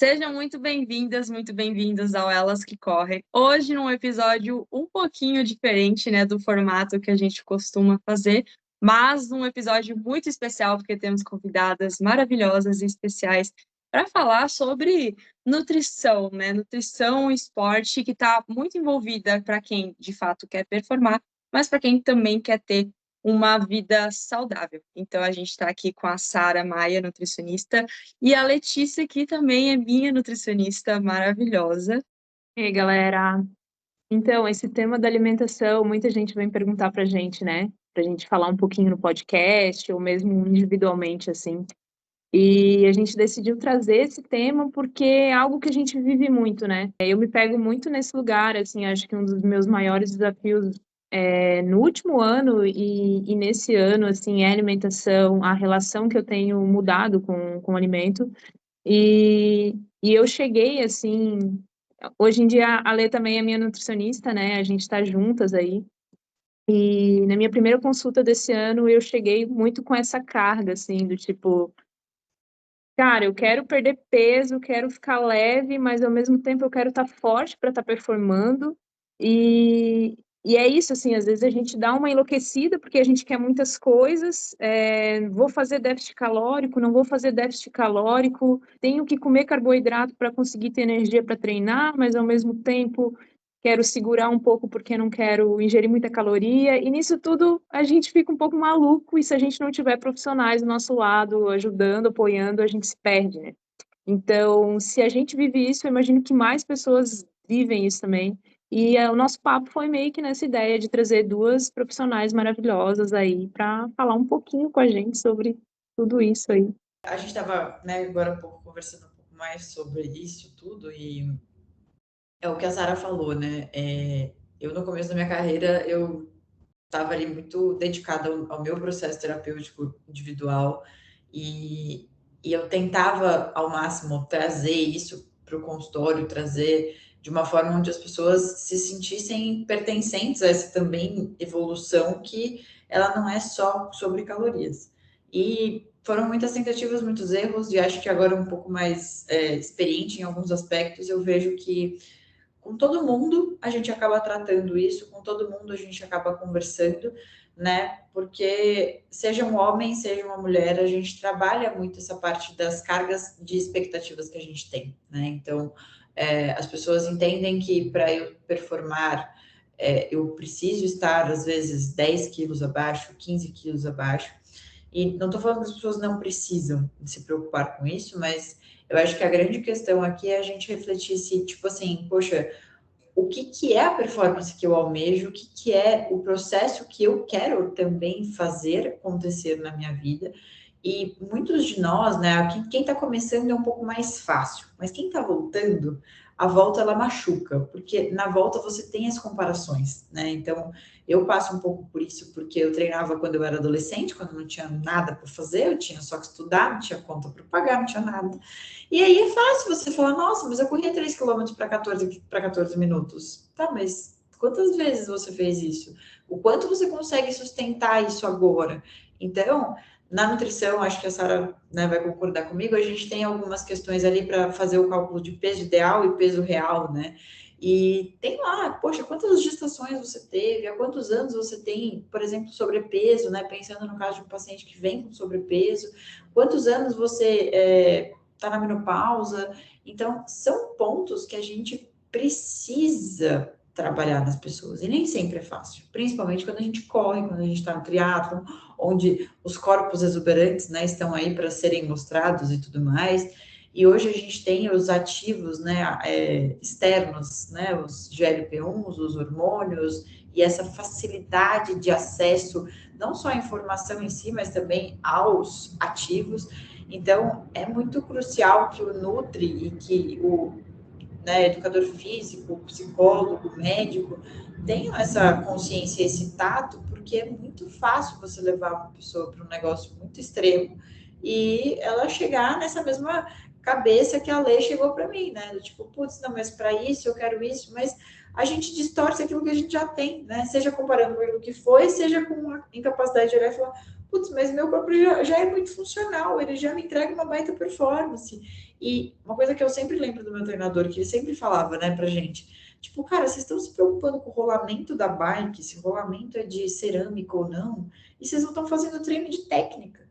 Sejam muito bem-vindos ao Elas que Correm. Hoje, num episódio um pouquinho diferente, né, do formato que a gente costuma fazer, mas um episódio muito especial, porque temos convidadas maravilhosas e especiais para falar sobre nutrição, né? Nutrição e esporte, que está muito envolvida para quem, de fato, quer performar, mas para quem também quer ter uma vida saudável. Então, a gente está aqui com a Sara Maia, nutricionista, e a Letícia, que também é minha nutricionista maravilhosa. E aí, galera? Então, esse tema da alimentação, muita gente vem perguntar pra gente, né? Pra gente falar um pouquinho no podcast, ou mesmo individualmente, assim. E a gente decidiu trazer esse tema porque é algo que a gente vive muito, né? Eu me pego muito nesse lugar, assim, acho que um dos meus maiores desafios no último ano e nesse ano, assim, é a alimentação, a relação que eu tenho mudado com o alimento. E eu cheguei, assim, hoje em dia a Lê também é minha nutricionista, né? A gente tá juntas aí. E na minha primeira consulta desse ano eu cheguei muito com essa carga, assim, do tipo, cara, eu quero perder peso, quero ficar leve, mas ao mesmo tempo eu quero estar forte para estar performando. E é isso, assim, às vezes a gente dá uma enlouquecida porque a gente quer muitas coisas. Vou fazer déficit calórico, não vou fazer déficit calórico, tenho que comer carboidrato para conseguir ter energia para treinar, mas ao mesmo tempo quero segurar um pouco porque não quero ingerir muita caloria, e nisso tudo a gente fica um pouco maluco, e se a gente não tiver profissionais do nosso lado, ajudando, apoiando, a gente se perde, né? Então, se a gente vive isso, eu imagino que mais pessoas vivem isso também. E o nosso papo foi meio que nessa ideia de trazer duas profissionais maravilhosas aí para falar um pouquinho com a gente sobre tudo isso aí. A gente estava, né, agora há pouco conversando um pouco mais sobre isso tudo, e é o que a Sara falou, né? Eu, no começo da minha carreira, eu estava ali muito dedicada ao meu processo terapêutico individual, e, e eu tentava ao máximo trazer isso para o consultório, trazer de uma forma onde as pessoas se sentissem pertencentes a essa também evolução, que ela não é só sobre calorias. E foram muitas tentativas, muitos erros, e acho que agora um pouco mais experiente em alguns aspectos, eu vejo que com todo mundo a gente acaba tratando isso, com todo mundo a gente acaba conversando, né? Porque seja um homem, seja uma mulher, a gente trabalha muito essa parte das cargas de expectativas que a gente tem, né? Então, as pessoas entendem que para eu performar, eu preciso estar, às vezes, 10 quilos abaixo, 15 quilos abaixo. E não estou falando que as pessoas não precisam se preocupar com isso, mas eu acho que a grande questão aqui é a gente refletir se, tipo assim, poxa, o que é a performance que eu almejo, o que é o processo que eu quero também fazer acontecer na minha vida. E muitos de nós, né, quem está começando é um pouco mais fácil, mas quem está voltando, a volta ela machuca, porque na volta você tem as comparações, né? Então, eu passo um pouco por isso, porque eu treinava quando eu era adolescente, quando não tinha nada para fazer, eu tinha só que estudar, não tinha conta para pagar, não tinha nada. E aí é fácil você falar, nossa, mas eu corria 3 quilômetros para 14 minutos. Tá, mas quantas vezes você fez isso? O quanto você consegue sustentar isso agora? Então, na nutrição, acho que a Sara, né, vai concordar comigo, a gente tem algumas questões ali para fazer o cálculo de peso ideal e peso real, né? E tem lá, poxa, quantas gestações você teve, há quantos anos você tem, por exemplo, sobrepeso, né? Pensando no caso de um paciente que vem com sobrepeso, quantos anos você está na menopausa. Então, são pontos que a gente precisa trabalhar nas pessoas, e nem sempre é fácil, principalmente quando a gente corre, quando a gente está no triatlo, onde os corpos exuberantes, né, estão aí para serem mostrados e tudo mais. E hoje a gente tem os ativos, né, externos, né, os GLP-1s, os hormônios, e essa facilidade de acesso, não só à informação em si, mas também aos ativos. Então, é muito crucial que o Nutri e que o, né, educador físico, psicólogo, médico, tenham essa consciência, esse tato, porque é muito fácil você levar uma pessoa para um negócio muito extremo e ela chegar nessa mesma cabeça que a Lei chegou para mim, né? Tipo, putz, não, mas para isso eu quero isso, mas a gente distorce aquilo que a gente já tem, né? Seja comparando com aquilo que foi, seja com a incapacidade de olhar e falar, putz, mas meu corpo já é muito funcional, ele já me entrega uma baita performance. E uma coisa que eu sempre lembro do meu treinador, que ele sempre falava, né, pra gente, tipo, cara, vocês estão se preocupando com o rolamento da bike, se o rolamento é de cerâmica ou não, e vocês não estão fazendo treino de técnica.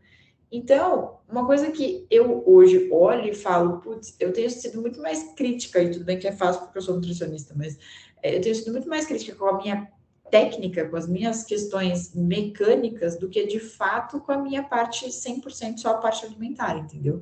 Então, uma coisa que eu hoje olho e falo, putz, eu tenho sido muito mais crítica, e tudo bem que é fácil porque eu sou nutricionista, mas eu tenho sido muito mais crítica com a minha técnica, com as minhas questões mecânicas, do que de fato com a minha parte 100% só a parte alimentar, entendeu?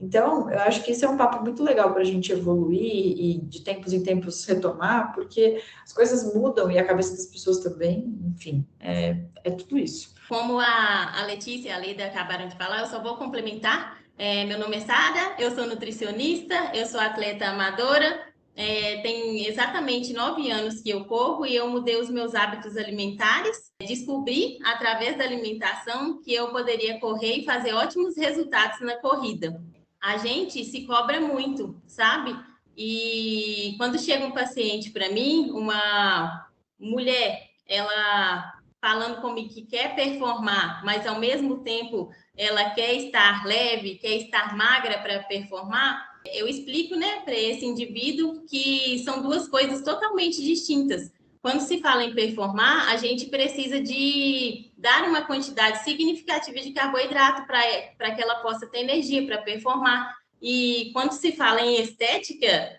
Então, eu acho que esse é um papo muito legal para a gente evoluir e de tempos em tempos retomar, porque as coisas mudam e a cabeça das pessoas também, enfim, é tudo isso. Como a Letícia e a Leda acabaram de falar, eu só vou complementar. Meu nome é Sara, eu sou nutricionista, eu sou atleta amadora, tem exatamente 9 anos que eu corro e eu mudei os meus hábitos alimentares. Descobri, através da alimentação, que eu poderia correr e fazer ótimos resultados na corrida. A gente se cobra muito, sabe? E quando chega um paciente para mim, uma mulher, ela falando comigo que quer performar, mas ao mesmo tempo ela quer estar leve, quer estar magra para performar, eu explico, né, para esse indivíduo que são duas coisas totalmente distintas. Quando se fala em performar, a gente precisa de dar uma quantidade significativa de carboidrato para que ela possa ter energia para performar. E quando se fala em estética,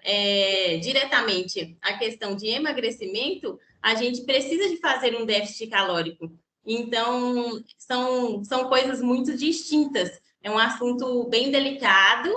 diretamente a questão de emagrecimento, a gente precisa de fazer um déficit calórico. Então, são coisas muito distintas. É um assunto bem delicado,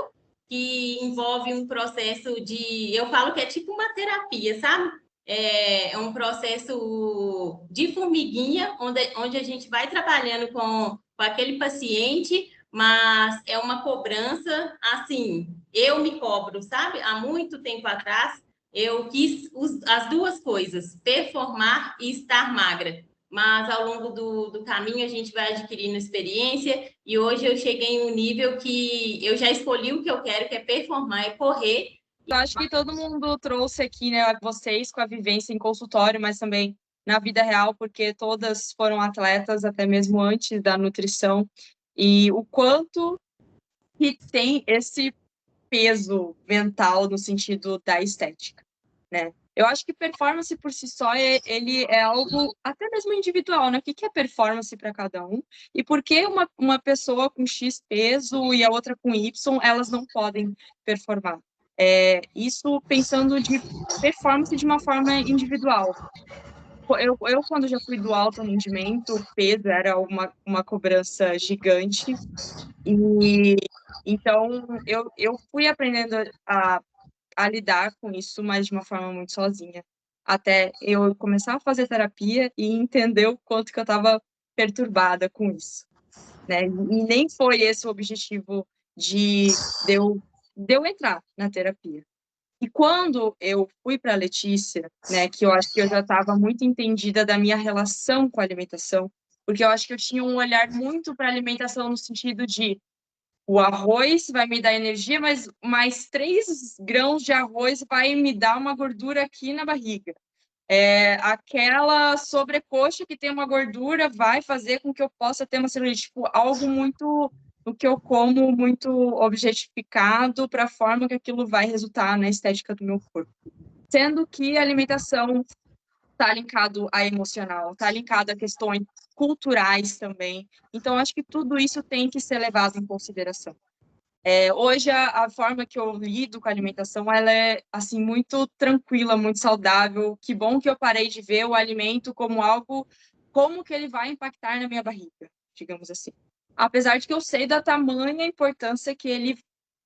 que envolve um processo de... Eu falo que é tipo uma terapia, sabe? É um processo de formiguinha, onde a gente vai trabalhando com aquele paciente, mas é uma cobrança, assim, eu me cobro, sabe? Há muito tempo atrás, eu quis as duas coisas, performar e estar magra. Mas ao longo do caminho a gente vai adquirindo experiência e hoje eu cheguei em um nível que eu já escolhi o que eu quero, que é performar e correr. Eu acho que todo mundo trouxe aqui, né, vocês com a vivência em consultório, mas também na vida real, porque todas foram atletas até mesmo antes da nutrição, e o quanto que tem esse peso mental no sentido da estética, né? Eu acho que performance por si só ele é algo até mesmo individual, né? O que é performance para cada um? E por que uma pessoa com X peso e a outra com Y, elas não podem performar? Isso pensando de performance de uma forma individual. Eu quando já fui do alto rendimento, o peso era uma cobrança gigante. E então eu fui aprendendo a lidar com isso, mas de uma forma muito sozinha. Até eu começar a fazer terapia e entender o quanto que eu estava perturbada com isso, né? E nem foi esse o objetivo de eu entrar na terapia. E quando eu fui para a Letícia, né, que eu acho que eu já estava muito entendida da minha relação com a alimentação, porque eu acho que eu tinha um olhar muito para a alimentação no sentido de o arroz vai me dar energia, mas mais 3 grãos de arroz vai me dar uma gordura aqui na barriga. Aquela sobrecoxa que tem uma gordura vai fazer com que eu possa ter uma celulite, tipo, algo muito o que eu como muito objetificado para a forma que aquilo vai resultar na estética do meu corpo. Sendo que a alimentação está linkado a emocional, está linkado a questões culturais também. Então, acho que tudo isso tem que ser levado em consideração. Hoje, a forma que eu lido com a alimentação, ela é, assim, muito tranquila, muito saudável. Que bom que eu parei de ver o alimento como algo, como que ele vai impactar na minha barriga, digamos assim. Apesar de que eu sei da tamanha importância que ele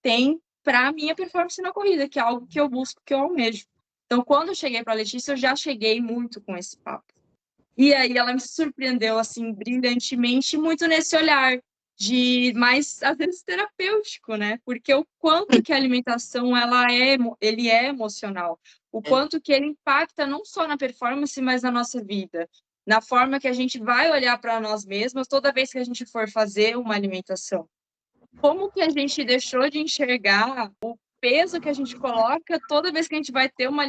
tem para a minha performance na corrida, que é algo que eu busco, que eu almejo. Então, quando eu cheguei para a Letícia, eu já cheguei muito com esse papo. E aí ela me surpreendeu, assim, brilhantemente, muito nesse olhar de mais, às vezes, terapêutico, né? Porque o quanto que a alimentação, ele é emocional. O quanto que ele impacta não só na performance, mas na nossa vida. Na forma que a gente vai olhar para nós mesmas toda vez que a gente for fazer uma alimentação. Como que a gente deixou de enxergar o peso que a gente coloca toda vez que a gente vai ter uma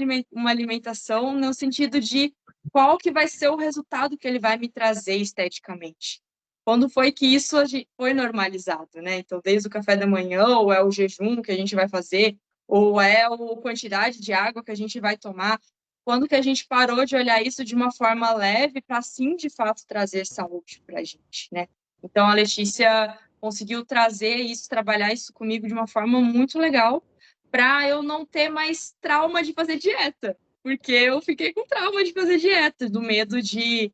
alimentação, no sentido de qual que vai ser o resultado que ele vai me trazer esteticamente. quando foi que isso foi normalizado, né? Então, desde o café da manhã, ou é o jejum que a gente vai fazer, ou é a quantidade de água que a gente vai tomar, quando que a gente parou de olhar isso de uma forma leve para, sim, de fato, trazer saúde para a gente, né? Então, a Letícia conseguiu trazer isso, trabalhar isso comigo de uma forma muito legal, para eu não ter mais trauma de fazer dieta, porque eu fiquei com trauma de fazer dieta, do medo de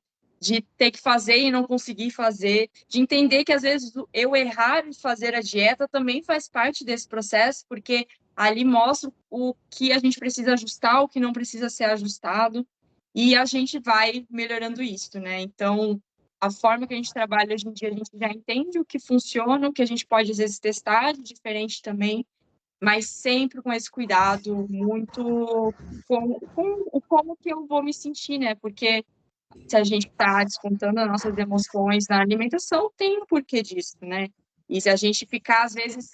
ter que fazer e não conseguir fazer, de entender que às vezes eu errar em fazer a dieta também faz parte desse processo, porque ali mostra o que a gente precisa ajustar, o que não precisa ser ajustado, e a gente vai melhorando isso, né? Então, a forma que a gente trabalha hoje em dia, a gente já entende o que funciona, o que a gente pode às vezes testar de diferente também, mas sempre com esse cuidado muito com o como que eu vou me sentir, né? Porque se a gente está descontando as nossas emoções na alimentação, tem um porquê disso, né? E se a gente ficar, às vezes,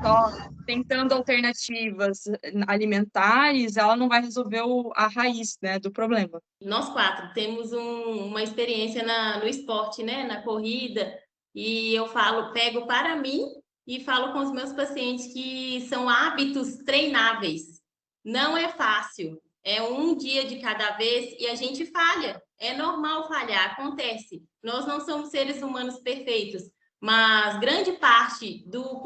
só tentando alternativas alimentares, ela não vai resolver a raiz, né, do problema. Nós 4 temos uma experiência no esporte, né? Na corrida, e eu pego para mim e falo com os meus pacientes que são hábitos treináveis. Não é fácil, é um dia de cada vez e a gente falha. É normal falhar, acontece. Nós não somos seres humanos perfeitos, mas grande parte do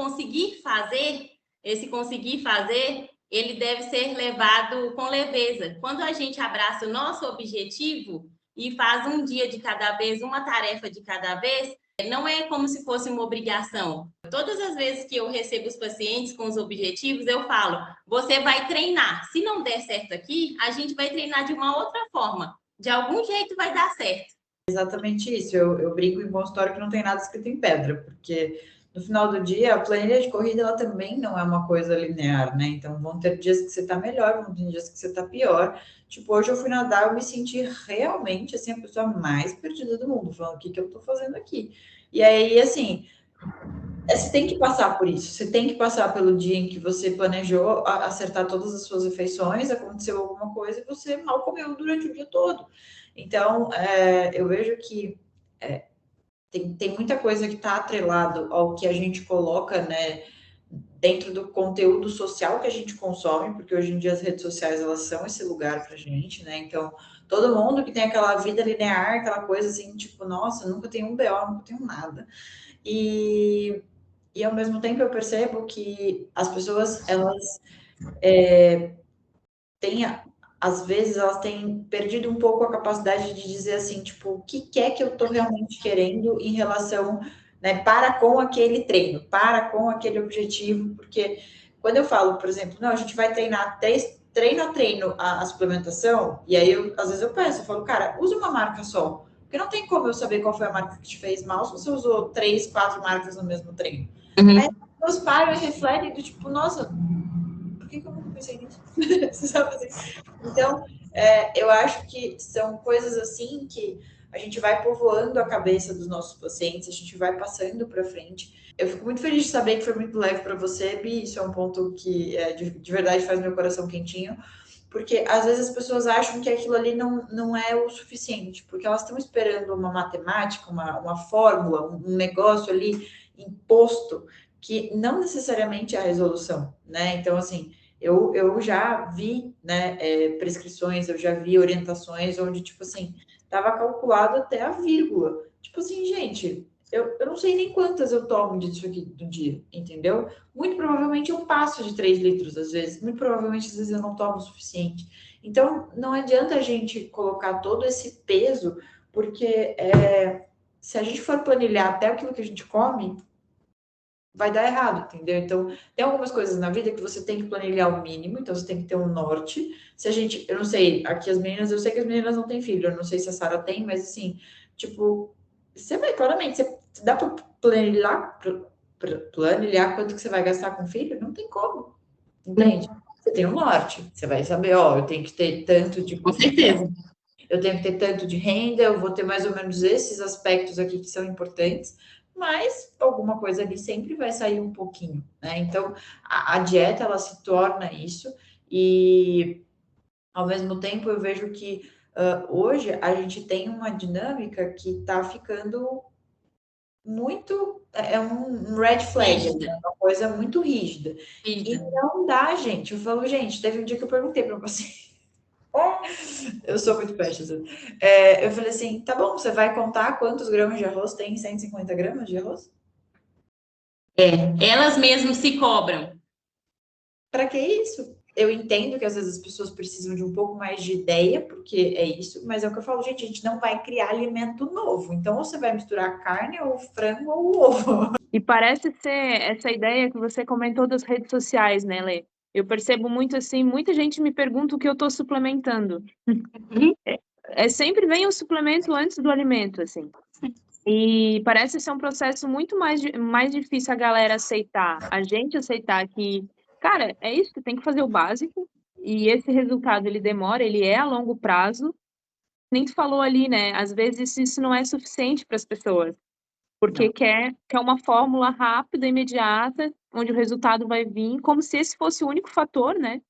esse conseguir fazer, ele deve ser levado com leveza. Quando a gente abraça o nosso objetivo e faz um dia de cada vez, uma tarefa de cada vez, não é como se fosse uma obrigação. Todas as vezes que eu recebo os pacientes com os objetivos, eu falo, você vai treinar. Se não der certo aqui, a gente vai treinar de uma outra forma. De algum jeito vai dar certo. Exatamente isso. Eu brinco em consultório que não tem nada escrito em pedra, porque no final do dia, a planilha de corrida, ela também não é uma coisa linear, né? Então, vão ter dias que você tá melhor, vão ter dias que você tá pior. Tipo, hoje eu fui nadar, eu me senti realmente, assim, a pessoa mais perdida do mundo, falando, o que eu tô fazendo aqui? E aí, assim, você tem que passar por isso, você tem que passar pelo dia em que você planejou acertar todas as suas refeições, aconteceu alguma coisa e você mal comeu durante o dia todo. Então, eu vejo que tem muita coisa que está atrelado ao que a gente coloca, né, dentro do conteúdo social que a gente consome, porque hoje em dia as redes sociais, elas são esse lugar pra gente, né, então todo mundo que tem aquela vida linear, aquela coisa assim, tipo, nossa, nunca tenho um BO, nunca tenho nada, e ao mesmo tempo eu percebo que as pessoas, elas têm, às vezes, elas têm perdido um pouco a capacidade de dizer assim, tipo, o que é que eu estou realmente querendo em relação, né, para com aquele treino, para com aquele objetivo, porque quando eu falo, por exemplo, não, a gente vai treinar treino a treino a suplementação, e aí às vezes eu peço, eu falo, cara, usa uma marca só, porque não tem como eu saber qual foi a marca que te fez mal se você usou 3, 4 marcas no mesmo treino. Uhum. Aí as pessoas param e refletem do tipo, nossa, por que eu não pensei nisso? Você sabe assim? Então, eu acho que são coisas assim que a gente vai povoando a cabeça dos nossos pacientes, a gente vai passando para frente. Eu fico muito feliz de saber que foi muito leve para você, Bi. Isso é um ponto que de verdade faz meu coração quentinho, porque às vezes as pessoas acham que aquilo ali não é o suficiente, porque elas estão esperando uma matemática, uma fórmula, um negócio ali imposto, que não necessariamente é a resolução, né? Então, assim, eu já vi, né, prescrições, eu já vi orientações onde, tipo assim, estava calculado até a vírgula. Tipo assim, gente, eu não sei nem quantas eu tomo disso aqui do dia, entendeu? Muito provavelmente eu passo de 3 litros às vezes, muito provavelmente às vezes eu não tomo o suficiente. Então, não adianta a gente colocar todo esse peso, porque se a gente for planilhar até aquilo que a gente come, vai dar errado, entendeu? Então, tem algumas coisas na vida que você tem que planilhar o mínimo, então você tem que ter um norte. Se a gente, eu não sei, aqui as meninas, eu sei que as meninas não têm filho, eu não sei se a Sara tem, mas assim, tipo, você vai claramente, dá para planilhar quanto que você vai gastar com filho? Não tem como, entende? Você tem um norte, você vai saber, ó, eu tenho que ter tanto de Com certeza. eu tenho que ter tanto de renda, eu vou ter mais ou menos esses aspectos aqui que são importantes, mas alguma coisa ali sempre vai sair um pouquinho, né? Então, a dieta, ela se torna isso, e ao mesmo tempo eu vejo que hoje a gente tem uma dinâmica que está ficando muito, é um red flag, Rígida. né? Uma coisa muito rígida. E Rígida. não dá, gente. Eu falo, gente, teve um dia que eu perguntei para você. Eu sou muito precious. Eu falei assim, tá bom, você vai contar quantos gramas de arroz tem 150 gramas de arroz? Elas mesmas se cobram. Para que isso? Eu entendo que às vezes as pessoas precisam de um pouco mais de ideia, porque é isso, mas é o que eu falo, gente, a gente não vai criar alimento novo. Então, ou você vai misturar carne, ou frango, ou ovo. E parece ser essa ideia que você comentou das redes sociais, né, Lê? Eu percebo muito assim, muita gente me pergunta o que eu estou suplementando. Sempre vem o suplemento antes do alimento, assim. E parece ser um processo muito mais difícil a galera aceitar, a gente aceitar que, cara, é isso, tu tem que fazer o básico, e esse resultado ele demora, ele é a longo prazo. Nem tu falou ali, né? Às vezes isso não é suficiente para as pessoas, porque quer uma fórmula rápida, imediata, onde o resultado vai vir, como se esse fosse o único fator, né?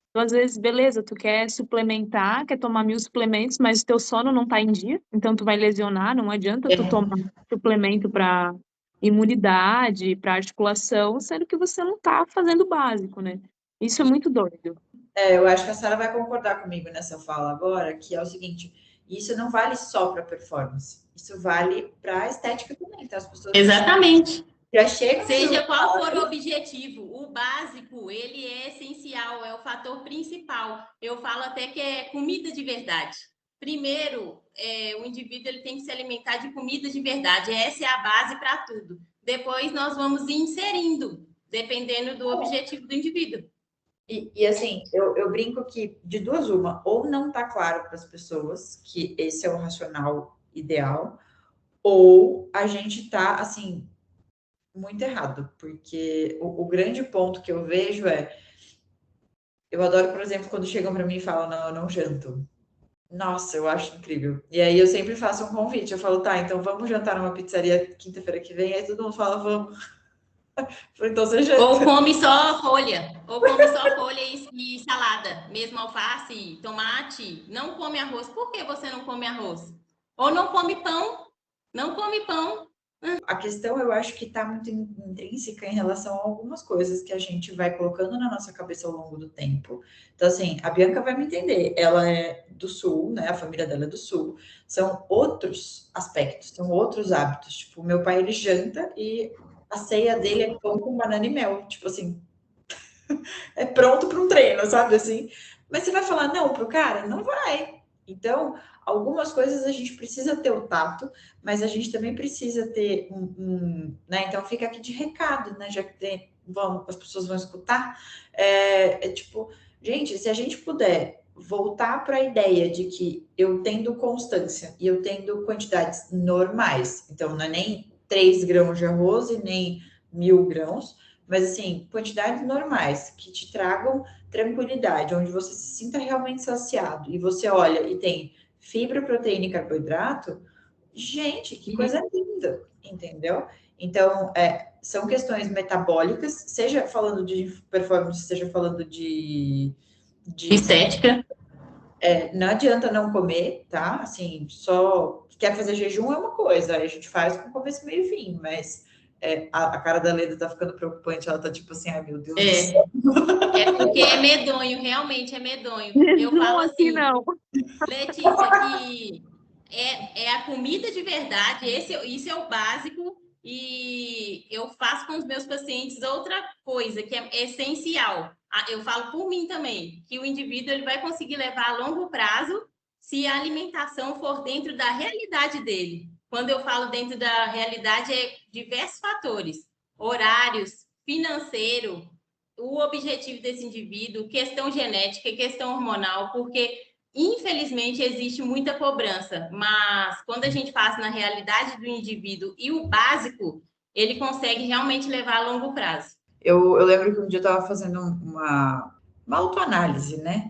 Então, às vezes, beleza, tu quer suplementar, quer tomar 1000 suplementos, mas o teu sono não tá em dia, então tu vai lesionar, não adianta tu tomar suplemento para imunidade, para articulação, sendo que você não tá fazendo o básico, né? Isso é muito doido. Eu acho que a Sara vai concordar comigo nessa fala agora, que é o seguinte, isso não vale só para performance, isso vale para estética também, então as pessoas Exatamente. já chegam... Seja qual for o objetivo, o básico, ele é essencial, é o fator principal. Eu falo até que é comida de verdade. Primeiro, o indivíduo ele tem que se alimentar de comida de verdade. Essa é a base para tudo. Depois nós vamos inserindo, dependendo do objetivo do indivíduo. E assim, eu brinco que de duas uma, ou não está claro para as pessoas que esse é o racional ideal, ou a gente está, assim, muito errado, porque o grande ponto que eu vejo eu adoro, por exemplo, quando chegam para mim e falam, não, eu não janto. Nossa, eu acho incrível. E aí eu sempre faço um convite, eu falo, tá, então vamos jantar numa pizzaria quinta-feira que vem, aí todo mundo fala, vamos. Então você janta. Ou come só folha e salada, mesmo alface, tomate. Não come arroz. Por que você não come arroz? Ou não come pão. Não come pão. A questão, eu acho que está muito intrínseca em relação a algumas coisas que a gente vai colocando na nossa cabeça ao longo do tempo. Então, assim, a Bianca vai me entender. Ela é do Sul, né? A família dela é do Sul. São outros aspectos, são outros hábitos. Tipo, meu pai, ele janta e a ceia dele é pão com banana e mel. Tipo assim, é pronto para um treino, sabe assim? Mas você vai falar não pro cara? Não vai. Então, algumas coisas a gente precisa ter o tato, mas a gente também precisa ter né? Então fica aqui de recado, né? Já que as pessoas vão escutar. Tipo, gente, se a gente puder voltar para a ideia de que eu tendo constância e eu tendo quantidades normais, então não é nem 3 grãos de arroz e nem 1000 grãos, mas assim, quantidades normais que te tragam tranquilidade, onde você se sinta realmente saciado e você olha e tem fibra, proteína e carboidrato, gente, que coisa linda, entendeu? Então, são questões metabólicas, seja falando de performance, seja falando de estética. Não adianta não comer, tá? Assim, só quer fazer jejum é uma coisa, aí a gente faz com começo, meio e fim, mas a cara da Leda tá ficando preocupante, ela tá tipo assim, ai meu Deus do céu. É porque é medonho, realmente é medonho. Eu Não, falo aqui assim, não. Letícia, que é a comida de verdade, isso é o básico, e eu faço com os meus pacientes outra coisa que é essencial. Eu falo por mim também, que o indivíduo ele vai conseguir levar a longo prazo se a alimentação for dentro da realidade dele. Quando eu falo dentro da realidade, é diversos fatores, horários, financeiro, o objetivo desse indivíduo, questão genética, questão hormonal, porque infelizmente existe muita cobrança, mas quando a gente faz na realidade do indivíduo e o básico, ele consegue realmente levar a longo prazo. Eu lembro que um dia eu estava fazendo uma autoanálise, né?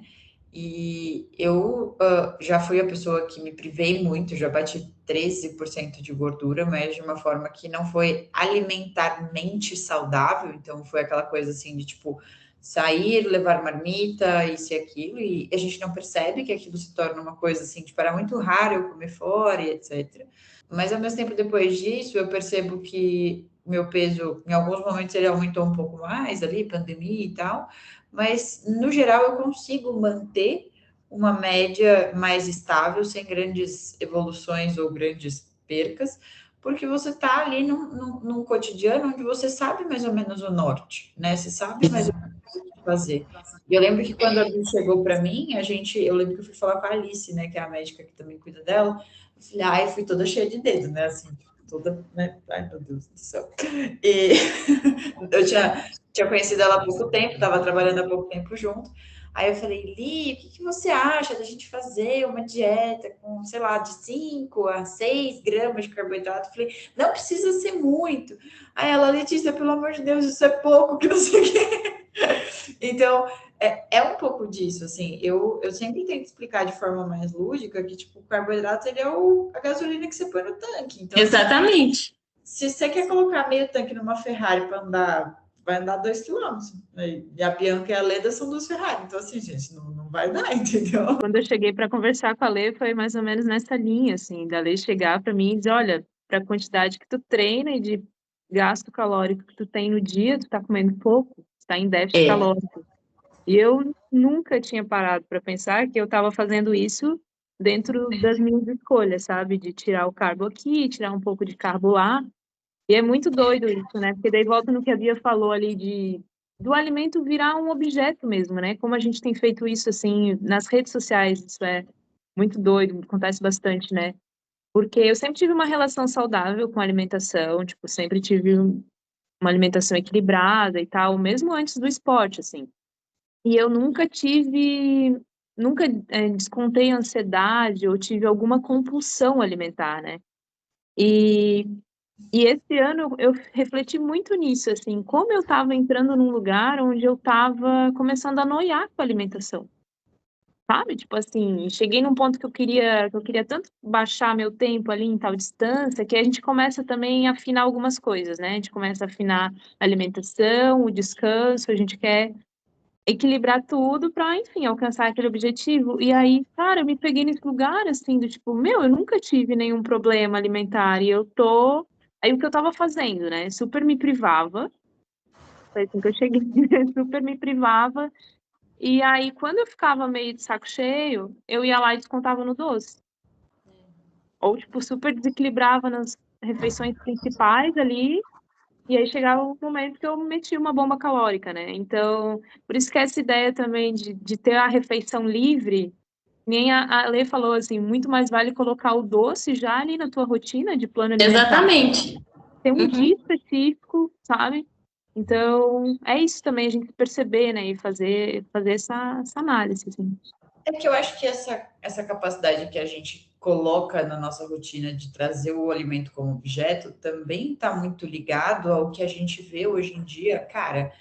E eu já fui a pessoa que me privei muito, já bati 13% de gordura, mas de uma forma que não foi alimentarmente saudável, então foi aquela coisa assim de tipo, sair, levar marmita, isso e aquilo, e a gente não percebe que aquilo se torna uma coisa assim, tipo, era muito raro eu comer fora e etc. Mas ao mesmo tempo, depois disso, eu percebo que meu peso, em alguns momentos, ele aumentou um pouco mais ali, pandemia e tal, mas no geral eu consigo manter uma média mais estável, sem grandes evoluções ou grandes percas, porque você está ali num cotidiano onde você sabe mais ou menos o norte, né? Você sabe mais ou menos o que fazer. E eu lembro que quando a Lu chegou para mim, eu lembro que eu fui falar com a Alice, né, que é a médica que também cuida dela. Eu falei, ai, fui toda cheia de dedo, né? Assim, toda, né? Ai, meu Deus do céu. E eu tinha conhecido ela há pouco tempo, estava trabalhando há pouco tempo junto. Aí eu falei, Li, o que você acha da gente fazer uma dieta com, sei lá, de 5 a 6 gramas de carboidrato? Eu falei, não precisa ser muito. Aí ela, Letícia, pelo amor de Deus, isso é pouco, que não sei o quê. Então, é um pouco disso, assim. Eu sempre tento explicar de forma mais lúdica que, tipo, o carboidrato, ele é a gasolina que você põe no tanque. Então, Exatamente. se você quer colocar meio tanque numa Ferrari para andar, vai andar 2 quilômetros. E a Bianca e a Leda são 2 Ferrari. Então, assim, gente, não vai dar, entendeu? Quando eu cheguei para conversar com a Lê, foi mais ou menos nessa linha, assim, da Lê chegar para mim e dizer, olha, para a quantidade que tu treina e de gasto calórico que tu tem no dia, tu tá comendo pouco, está em déficit calórico. E eu nunca tinha parado para pensar que eu estava fazendo isso dentro das minhas escolhas, sabe? De tirar o carbo aqui, tirar um pouco de carbo lá. E é muito doido isso, né? Porque daí volta no que a Bia falou ali do alimento virar um objeto mesmo, né? Como a gente tem feito isso, assim, nas redes sociais, isso é muito doido, acontece bastante, né? Porque eu sempre tive uma relação saudável com a alimentação, tipo, sempre tive uma alimentação equilibrada e tal, mesmo antes do esporte, assim. E eu nunca descontei ansiedade ou tive alguma compulsão alimentar, né? E esse ano eu refleti muito nisso, assim, como eu estava entrando num lugar onde eu estava começando a noiar com a alimentação, sabe? Tipo assim, cheguei num ponto que eu queria tanto baixar meu tempo ali em tal distância, que a gente começa também a afinar algumas coisas, né? A gente começa a afinar a alimentação, o descanso, a gente quer equilibrar tudo para, enfim, alcançar aquele objetivo. E aí, cara, eu me peguei nesse lugar assim, do tipo, meu, eu nunca tive nenhum problema alimentar e eu tô. Aí o que eu tava fazendo, né? Super me privava. Foi assim que eu cheguei, super me privava. E aí, quando eu ficava meio de saco cheio, eu ia lá e descontava no doce. Ou, tipo, super desequilibrava nas refeições principais ali. E aí chegava o momento que eu metia uma bomba calórica, né? Então, por isso que essa ideia também de ter a refeição livre, nem a Lê falou assim, muito mais vale colocar o doce já ali na tua rotina de plano alimentar. Exatamente. Ter um dia específico, sabe? Então, é isso também, a gente perceber, né? E fazer essa análise, assim. É que eu acho que essa capacidade que a gente coloca na nossa rotina de trazer o alimento como objeto também está muito ligado ao que a gente vê hoje em dia, cara.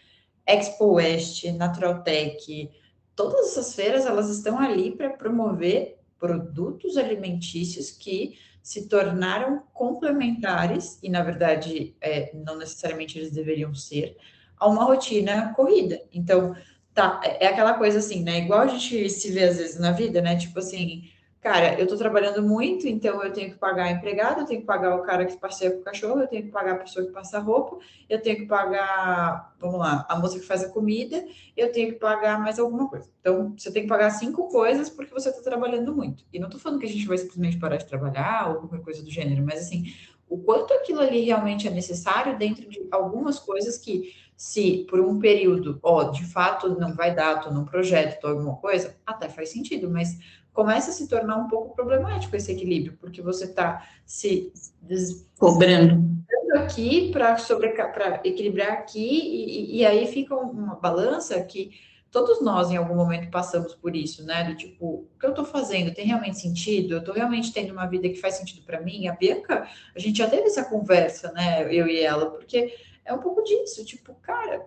Expo West, Naturaltech, todas essas feiras elas estão ali para promover produtos alimentícios que se tornaram complementares e, na verdade, não necessariamente eles deveriam ser, a uma rotina corrida. Então, tá, é aquela coisa assim, né? Igual a gente se vê às vezes na vida, né? Tipo assim, cara, eu tô trabalhando muito, então eu tenho que pagar a empregada, eu tenho que pagar o cara que passeia com o cachorro, eu tenho que pagar a pessoa que passa a roupa, eu tenho que pagar, vamos lá, a moça que faz a comida, eu tenho que pagar mais alguma coisa. Então, você tem que pagar 5 coisas porque você está trabalhando muito. E não estou falando que a gente vai simplesmente parar de trabalhar ou qualquer coisa do gênero, mas assim, o quanto aquilo ali realmente é necessário dentro de algumas coisas que, se por um período, de fato não vai dar, tô num projeto, tô alguma coisa, até faz sentido, mas começa a se tornar um pouco problemático esse equilíbrio, porque você está se Cobrando. aqui para equilibrar aqui, e aí fica uma balança que todos nós em algum momento passamos por isso, né? Do tipo, o que eu estou fazendo tem realmente sentido? Eu estou realmente tendo uma vida que faz sentido para mim? A Bianca, a gente já teve essa conversa, né? Eu e ela, porque é um pouco disso, tipo, cara,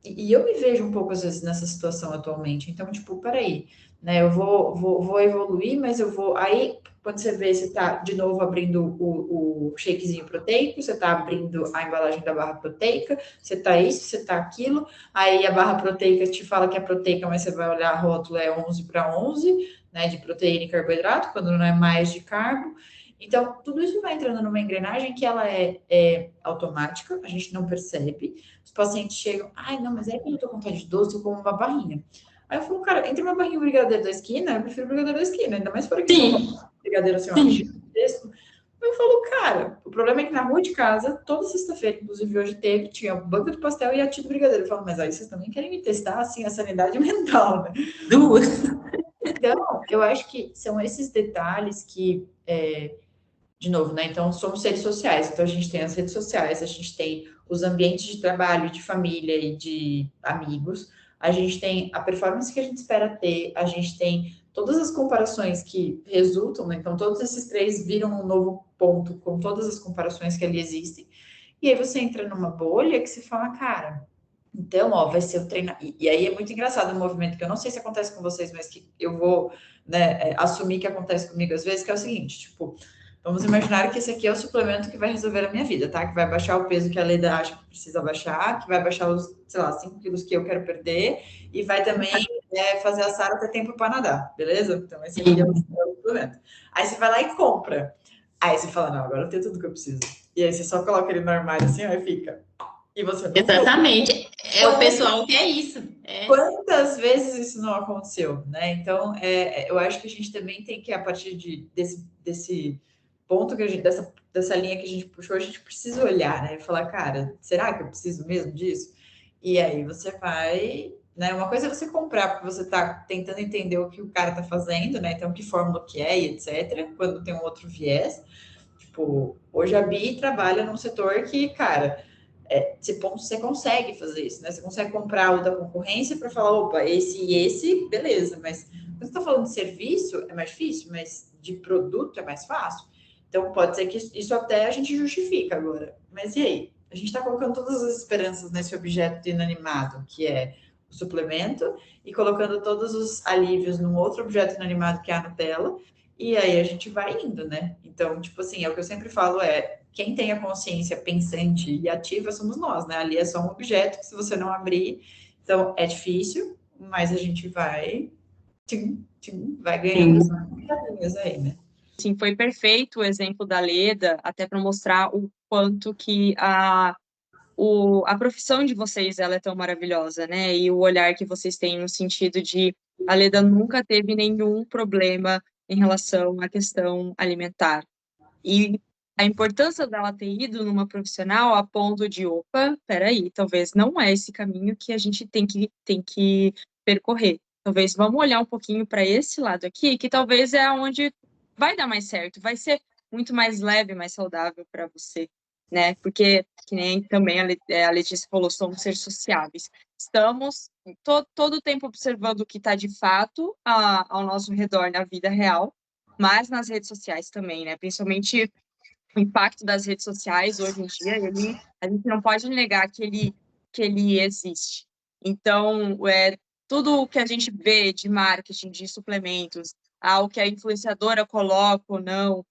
e eu me vejo um pouco às vezes nessa situação atualmente. Então, tipo, peraí, né? Eu vou evoluir, mas eu vou. Aí Quando você vê, você está, de novo, abrindo o shakezinho proteico, você está abrindo a embalagem da barra proteica, você está isso, você está aquilo, aí a barra proteica te fala que é proteica, mas você vai olhar a rótula, é 11/11, né, de proteína e carboidrato, quando não é mais de carbo. Então, tudo isso vai entrando numa engrenagem que ela é automática, a gente não percebe. Os pacientes chegam, ai, não, mas é que eu tô com vontade de doce, eu como uma barrinha. Aí eu falo, cara, entre uma barrinha e um brigadeiro da esquina, eu prefiro o brigadeiro da esquina, ainda mais por aqui em São Paulo, brigadeiro assim, ó, gigantesco. Eu falo, cara, o problema é que na rua de casa, toda sexta-feira, inclusive hoje teve, tinha banca do pastel e a tia do brigadeiro. Eu falo, mas aí vocês também querem me testar, assim, a sanidade mental, né? Duas. Então, eu acho que são esses detalhes que, de novo, né? Então, somos seres sociais. Então, a gente tem as redes sociais, a gente tem os ambientes de trabalho, de família e de amigos. A gente tem a performance que a gente espera ter. A gente tem todas as comparações que resultam, né? Então, todos esses três viram um novo ponto com todas as comparações que ali existem. E aí você entra numa bolha que se fala, cara, então, ó, vai ser o treino. E aí é muito engraçado um movimento que eu não sei se acontece com vocês, mas que eu vou, né, assumir que acontece comigo às vezes, que é o seguinte, tipo, vamos imaginar que esse aqui é o suplemento que vai resolver a minha vida, tá? Que vai baixar o peso que a Leda acha que precisa baixar, que vai baixar os, sei lá, 5 quilos que eu quero perder, e vai também fazer a Sara ter tempo para nadar, beleza? Então, esse aqui é o suplemento. Aí você vai lá e compra. Aí você fala, não, agora eu tenho tudo que eu preciso. E aí você só coloca ele no armário assim, ó, e fica. E você não Exatamente. É o pessoal que é isso. Quantas vezes isso não aconteceu, né? Então, eu acho que a gente também tem que, a partir desse ponto que a gente, dessa linha que a gente puxou, a gente precisa olhar, né? E falar, cara, será que eu preciso mesmo disso? E aí você vai, né? Uma coisa é você comprar, porque você está tentando entender o que o cara está fazendo, né? Então, que fórmula que é e etc. Quando tem um outro viés. Tipo, hoje a Bi trabalha num setor que, cara, você consegue fazer isso, né? Você consegue comprar o da concorrência para falar, opa, esse e esse, beleza, mas quando você está falando de serviço, é mais difícil, mas de produto é mais fácil. Então, pode ser que isso até a gente justifica agora. Mas e aí? A gente está colocando todas as esperanças nesse objeto inanimado, que é o suplemento, e colocando todos os alívios num outro objeto inanimado, que é a Nutella, e aí a gente vai indo, né? Então, tipo assim, é o que eu sempre falo, quem tem a consciência pensante e ativa somos nós, né? Ali é só um objeto que se você não abrir, então é difícil, mas a gente vai, vai ganhando as caminhas aí, né? Sim, foi perfeito o exemplo da Leda, até para mostrar o quanto que a profissão de vocês ela é tão maravilhosa, né? E o olhar que vocês têm no sentido de a Leda nunca teve nenhum problema em relação à questão alimentar. E a importância dela ter ido numa profissional a ponto de, opa, peraí, talvez não é esse caminho que a gente tem que percorrer. Talvez vamos olhar um pouquinho para esse lado aqui, que talvez é onde vai dar mais certo, vai ser muito mais leve, mais saudável para você, né? Porque, que nem também a Letícia falou, somos seres sociáveis. Estamos todo o tempo observando o que está de fato ao nosso redor na vida real, mas nas redes sociais também, né? Principalmente o impacto das redes sociais hoje em dia, a gente não pode negar que ele existe. Então, tudo o que a gente vê de marketing, de suplementos, o que a influenciadora coloca ou não,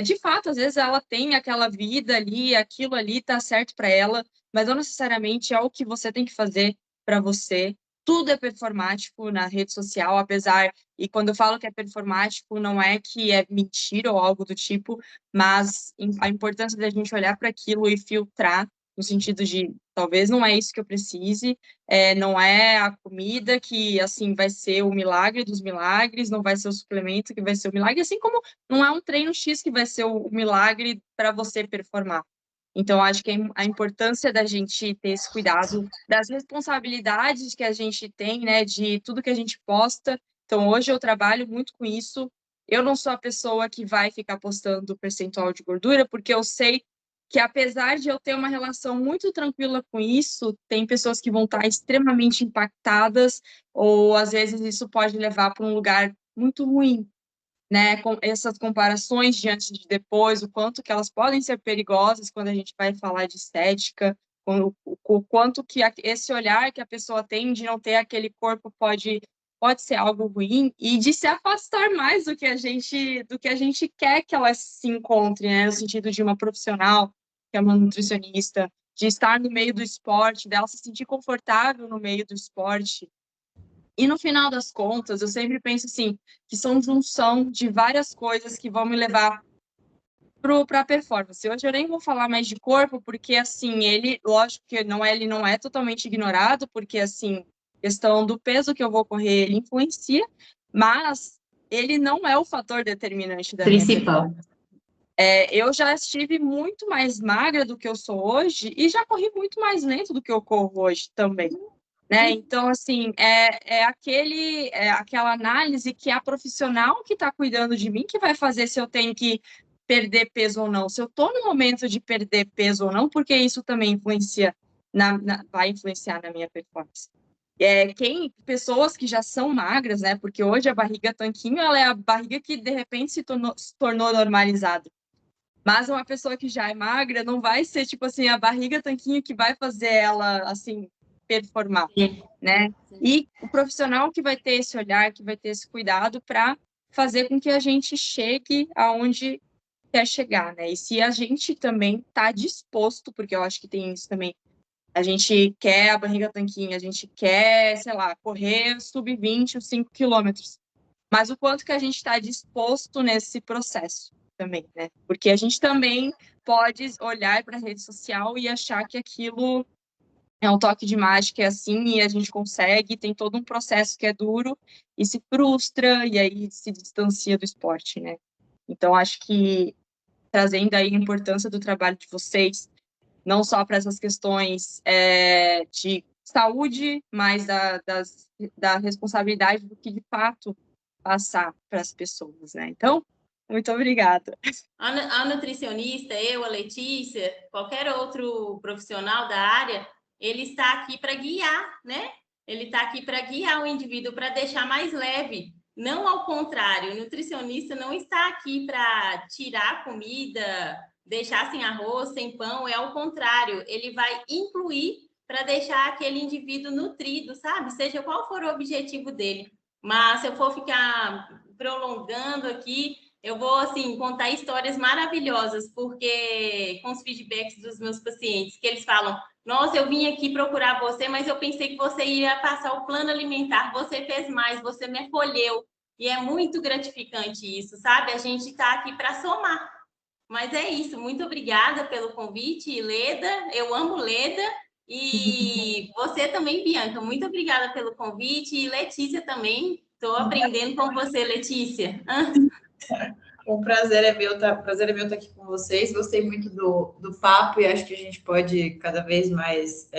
de fato, às vezes ela tem aquela vida ali, aquilo ali tá certo para ela, mas não necessariamente é o que você tem que fazer para você. Tudo é performático na rede social, apesar, e quando eu falo que é performático, não é que é mentira ou algo do tipo, mas a importância da gente olhar para aquilo e filtrar, no sentido de, talvez não é isso que eu precise, não é a comida que, assim, vai ser o milagre dos milagres, não vai ser o suplemento que vai ser o milagre, assim como não é um treino X que vai ser o milagre para você performar. Então, acho que a importância da gente ter esse cuidado, das responsabilidades que a gente tem, né, de tudo que a gente posta. Então, hoje eu trabalho muito com isso. Eu não sou a pessoa que vai ficar postando percentual de gordura, porque eu sei que, apesar de eu ter uma relação muito tranquila com isso, tem pessoas que vão estar extremamente impactadas, ou às vezes isso pode levar para um lugar muito ruim, né, com essas comparações de antes e de depois, o quanto que elas podem ser perigosas quando a gente vai falar de estética, o quanto que esse olhar que a pessoa tem de não ter aquele corpo pode pode ser algo ruim, e de se afastar mais do que a gente quer que ela se encontre, né? No sentido de uma profissional, que é uma nutricionista, de estar no meio do esporte, dela se sentir confortável no meio do esporte. E no final das contas, eu sempre penso assim, que são junção de várias coisas que vão me levar para a performance. Hoje eu nem vou falar mais de corpo, porque assim, lógico que ele não é totalmente ignorado, porque assim, questão do peso que eu vou correr, ele influencia, mas ele não é o fator determinante da minha Principal. performance. Eu já estive muito mais magra do que eu sou hoje e já corri muito mais lento do que eu corro hoje também. Né? Então, assim, aquela análise que a profissional que está cuidando de mim que vai fazer se eu tenho que perder peso ou não. Se eu estou no momento de perder peso ou não, porque isso também influencia vai influenciar na minha performance. Pessoas que já são magras, né? Porque hoje a barriga tanquinho, ela é a barriga que de repente se tornou normalizada. Mas uma pessoa que já é magra não vai ser, tipo assim, a barriga tanquinho que vai fazer ela, assim, performar, né? E o profissional que vai ter esse olhar, que vai ter esse cuidado para fazer com que a gente chegue aonde quer chegar, né? E se a gente também está disposto, porque eu acho que tem isso também, a gente quer a barriga tanquinho, a gente quer, sei lá, correr sub-20 os 5 quilômetros, mas o quanto que a gente está disposto nesse processo também, né? Porque a gente também pode olhar para a rede social e achar que aquilo é um toque de mágica, é assim, e a gente consegue, tem todo um processo que é duro, e se frustra, e aí se distancia do esporte, né? Então, acho que trazendo aí a importância do trabalho de vocês, não só para essas questões de saúde, mas da responsabilidade do que, de fato, passar para as pessoas, né? Então, muito obrigada. A nutricionista, eu, a Letícia, qualquer outro profissional da área, ele está aqui para guiar, né? Ele está aqui para guiar o indivíduo, para deixar mais leve. Não ao contrário, o nutricionista não está aqui para tirar comida, deixar sem arroz, sem pão, é ao contrário, ele vai incluir para deixar aquele indivíduo nutrido, sabe? Seja qual for o objetivo dele. Mas se eu for ficar prolongando aqui, eu vou, assim, contar histórias maravilhosas, porque com os feedbacks dos meus pacientes, que eles falam, nossa, eu vim aqui procurar você, mas eu pensei que você ia passar o plano alimentar, você fez mais, você me acolheu. E é muito gratificante isso, sabe? A gente está aqui para somar. Mas é isso, muito obrigada pelo convite, Leda, eu amo Leda, e você também, Bianca, muito obrigada pelo convite, e Letícia também, estou aprendendo com você, Letícia. O prazer é meu estar aqui com vocês. Gostei muito do papo e acho que a gente pode cada vez mais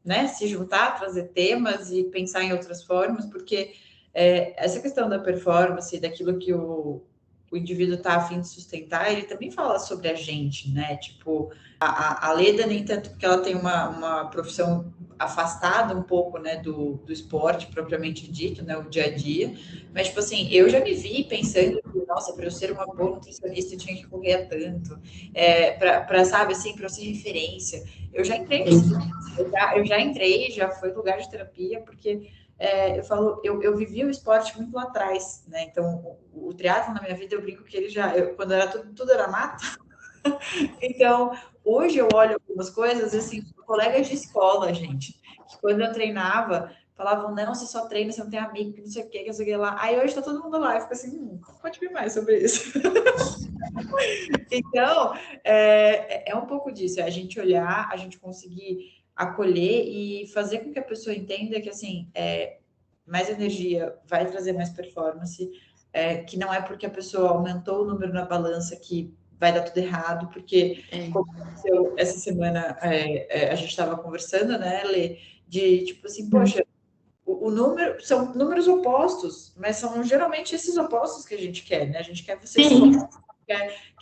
né, se juntar, trazer temas e pensar em outras formas, porque essa questão da performance, daquilo que o indivíduo está a fim de sustentar, ele também fala sobre a gente, né? Tipo, a Leda, nem tanto porque ela tem uma profissão afastada um pouco, né, do esporte propriamente dito, né, o dia a dia, mas, tipo assim, eu já me vi pensando que, nossa, para eu ser uma boa nutricionista, eu tinha que correr tanto, sabe, assim, para eu ser referência. Eu já entrei já foi lugar de terapia, porque eu falo, eu vivi o esporte muito lá atrás, né? Então, o triatlo na minha vida, eu brinco que ele quando era tudo era mato. Então, hoje eu olho algumas coisas, assim, colegas de escola, gente, que quando eu treinava, falavam, não, você só treina, você não tem amigo, que não sei o que sei o que lá. Aí hoje tá todo mundo lá, e fica assim, pode ver mais sobre isso. Então, é um pouco disso, é a gente olhar, a gente conseguir acolher e fazer com que a pessoa entenda que, assim, mais energia vai trazer mais performance, que não é porque a pessoa aumentou o número na balança que vai dar tudo errado, porque como aconteceu essa semana, a gente estava conversando, né, Lê, de tipo assim, poxa, o número são números opostos, mas são geralmente esses opostos que a gente quer, né? A gente quer vocês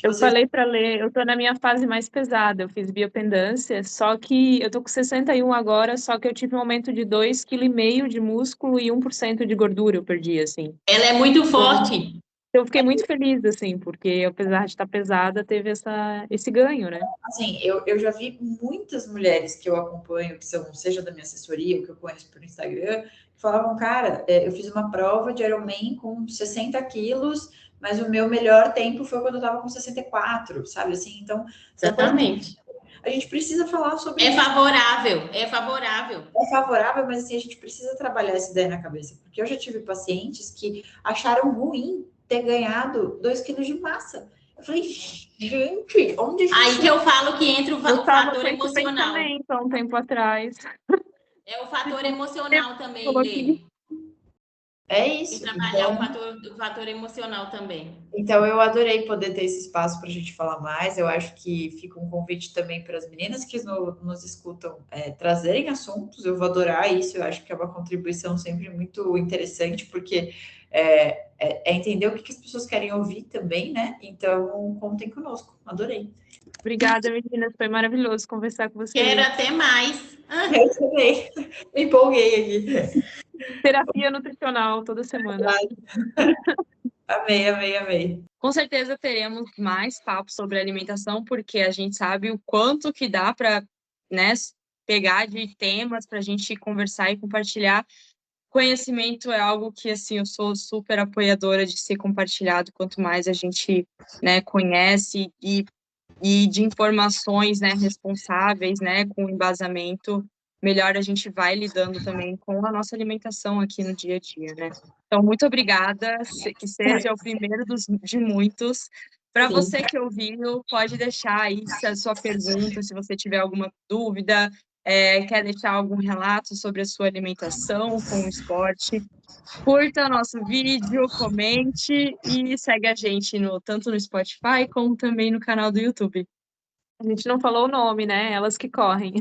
Eu falei para ler, eu tô na minha fase mais pesada, eu fiz biopendância, só que eu tô com 61 agora, só que eu tive um aumento de 2,5 kg de músculo e 1% de gordura eu perdi, assim. Ela é muito forte. Eu fiquei muito feliz, assim, porque apesar de estar pesada, teve esse ganho, né? Assim, eu já vi muitas mulheres que eu acompanho, que são, seja da minha assessoria ou que eu conheço pelo Instagram, que falavam, cara, eu fiz uma prova de Ironman com 60 quilos, mas o meu melhor tempo foi quando eu tava com 64, sabe assim? Então, são coisas Exatamente. que a gente precisa falar sobre É isso. favorável, é favorável. É favorável, mas assim, a gente precisa trabalhar essa ideia na cabeça, porque eu já tive pacientes que acharam ruim ter ganhado 2 quilos de massa. Eu falei, gente, onde a gente... Aí que eu falo que entra o Eu estava fator com esse emocional. pensamento há um tempo atrás. É o fator emocional também, Falou que- Lene. É E isso. trabalhar o fator emocional também. Então, eu adorei poder ter esse espaço para a gente falar mais. Eu acho que fica um convite também para as meninas que nos escutam trazerem assuntos. Eu vou adorar isso. Eu acho que é uma contribuição sempre muito interessante, porque é entender o que as pessoas querem ouvir também, né? Então, contem conosco. Adorei. Obrigada, meninas. Foi maravilhoso conversar com vocês. Quero até mais. Eu também. Me empolguei aqui. Terapia nutricional toda semana. Amei, amei, amei. Com certeza teremos mais papos sobre alimentação, porque a gente sabe o quanto que dá para, né, pegar de temas para a gente conversar e compartilhar. Conhecimento é algo que, assim, eu sou super apoiadora de ser compartilhado, quanto mais a gente, né, conhece e de informações, né, responsáveis, né, com embasamento, melhor a gente vai lidando também com a nossa alimentação aqui no dia a dia, né? Então, muito obrigada, que seja o primeiro de muitos. Para você que ouviu, pode deixar aí a sua pergunta, se você tiver alguma dúvida, quer deixar algum relato sobre a sua alimentação com o esporte. Curta o nosso vídeo, comente e segue a gente tanto no Spotify como também no canal do YouTube. A gente não falou o nome, né? Elas que correm.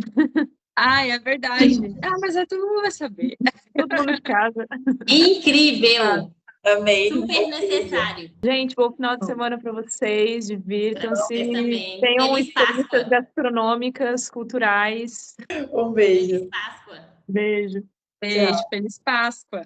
Ah, é verdade. Mas todo mundo vai saber. Todo mundo de casa. Incrível! Amei. Super necessário. Gente, bom final de semana para vocês. Divirtam-se. Vocês também. Tenham Feliz experiências Páscoa. gastronômicas, culturais. Um beijo. Feliz Páscoa. Beijo. Beijo, feliz Páscoa.